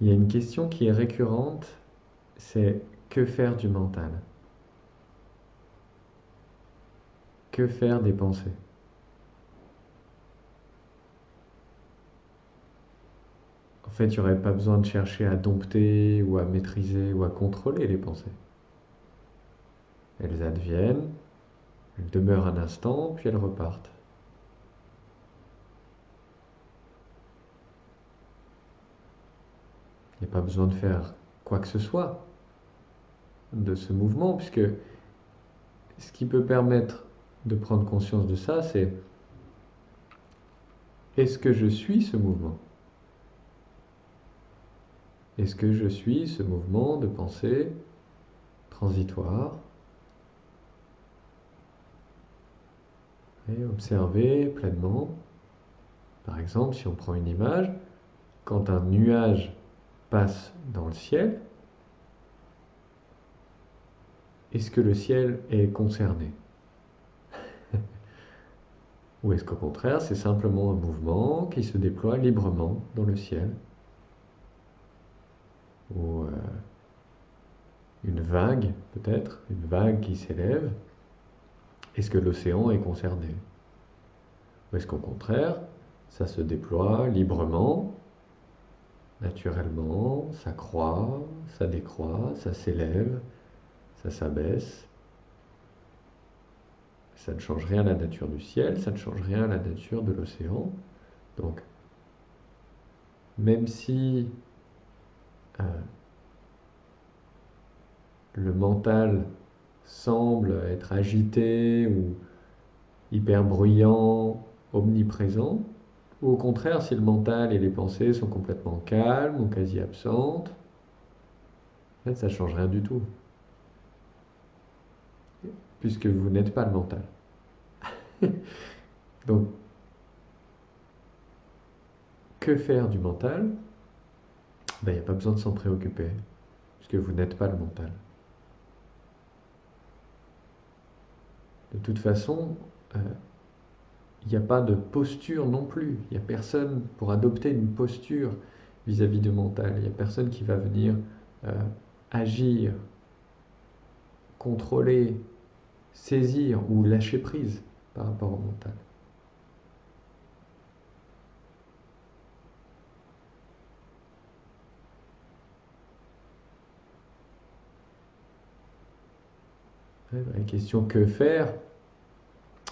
Il y a une question qui est récurrente, c'est que faire du mental? Que faire des pensées? En fait, il n'y aurait pas besoin de chercher à dompter ou à maîtriser ou à contrôler les pensées. Elles adviennent, elles demeurent un instant, puis elles repartent. Il n'y a pas besoin de faire quoi que ce soit de ce mouvement, puisque ce qui peut permettre de prendre conscience de ça, c'est est-ce que je suis ce mouvement? Est-ce que je suis ce mouvement de pensée transitoire? Et observer pleinement. Par exemple, si on prend une image, quand un nuage passe dans le ciel, est-ce que le ciel est concerné? Ou est-ce qu'au contraire, c'est simplement un mouvement qui se déploie librement dans le ciel? Ou une vague, peut-être, une vague qui s'élève. Est-ce que l'océan est concerné? Ou est-ce qu'au contraire, ça se déploie librement, naturellement, ça croît, ça décroît, ça s'élève, ça s'abaisse? Ça ne change rien à la nature du ciel, ça ne change rien à la nature de l'océan. Donc, même si euh, le mental semble être agité ou hyper bruyant, omniprésent, ou au contraire, si le mental et les pensées sont complètement calmes ou quasi absentes, en fait, ça ne change rien du tout, puisque vous n'êtes pas le mental. Donc, que faire du mental? Ben, il n'y a pas besoin de s'en préoccuper, puisque vous n'êtes pas le mental. De toute façon, il n'y a pas de posture non plus. Il n'y a personne pour adopter une posture vis-à-vis du mental. Il n'y a personne qui va venir euh, agir, contrôler, saisir ou lâcher prise par rapport au mental. La question que faire,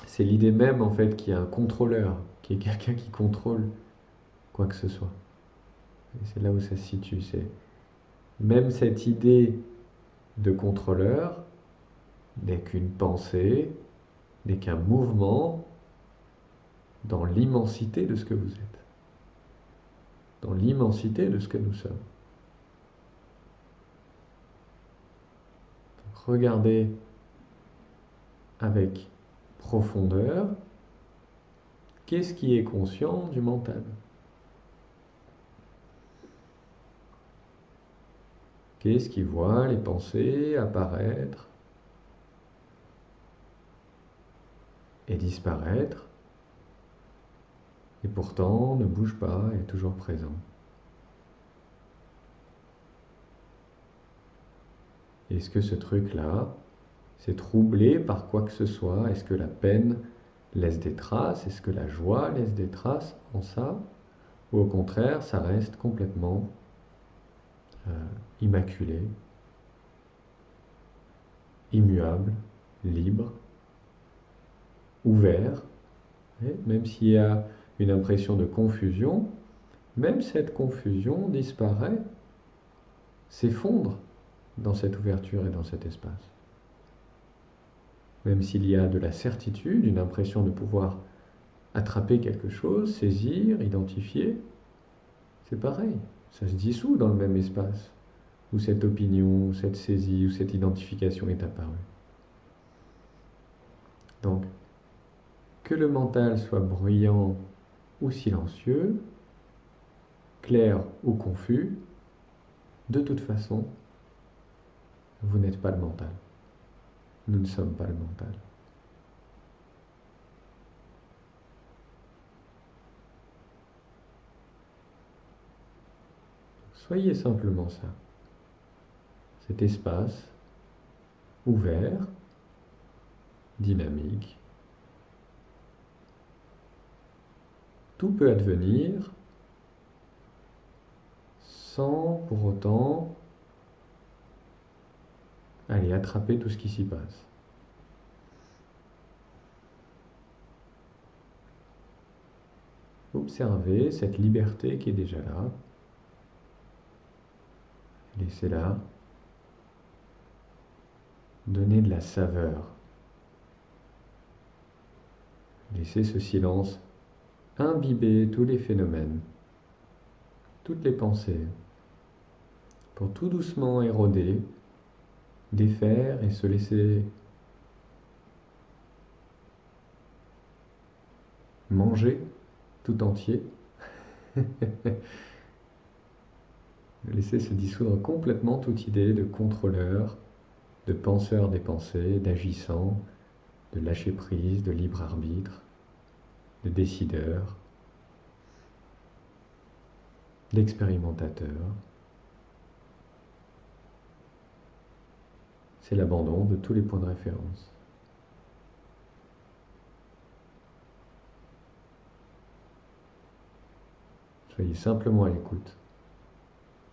c'est l'idée même en fait qu'il y a un contrôleur, qu'il y ait quelqu'un qui contrôle quoi que ce soit. Et c'est là où ça se situe. C'est même cette idée de contrôleur n'est qu'une pensée, n'est qu'un mouvement dans l'immensité de ce que vous êtes, dans l'immensité de ce que nous sommes. Donc, regardez avec profondeur qu'est-ce qui est conscient du mental. Qu'est-ce qui voit les pensées apparaître et disparaître et pourtant ne bouge pas, est toujours présent. Est-ce que ce truc-là s'est troublé par quoi que ce soit? Est-ce que la peine laisse des traces? Est-ce que la joie laisse des traces en ça? Ou au contraire, ça reste complètement immaculé, immuable, libre, ouvert? Et même s'il y a une impression de confusion, même cette confusion disparaît, s'effondre dans cette ouverture et dans cet espace. Même s'il y a de la certitude, une impression de pouvoir attraper quelque chose, saisir, identifier, c'est pareil. Ça se dissout dans le même espace où cette opinion, où cette saisie, où cette identification est apparue. Donc, que le mental soit bruyant ou silencieux, clair ou confus, de toute façon, vous n'êtes pas le mental. Nous ne sommes pas le mental. Soyez simplement ça. Cet espace ouvert, dynamique. Tout peut advenir sans pour autant aller attraper tout ce qui s'y passe. Observez cette liberté qui est déjà là. Laissez-la donner de la saveur. Laissez ce silence imbiber tous les phénomènes, toutes les pensées, pour tout doucement éroder, défaire et se laisser manger tout entier. Laisser se dissoudre complètement toute idée de contrôleur, de penseur des pensées, d'agissant, de lâcher prise, de libre arbitre, de décideur, d'expérimentateur. C'est l'abandon de tous les points de référence. Soyez simplement à l'écoute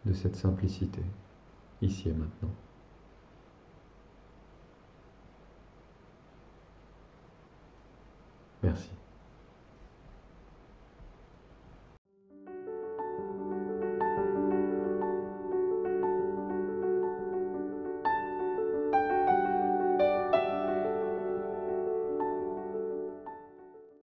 de cette simplicité, ici et maintenant. Merci.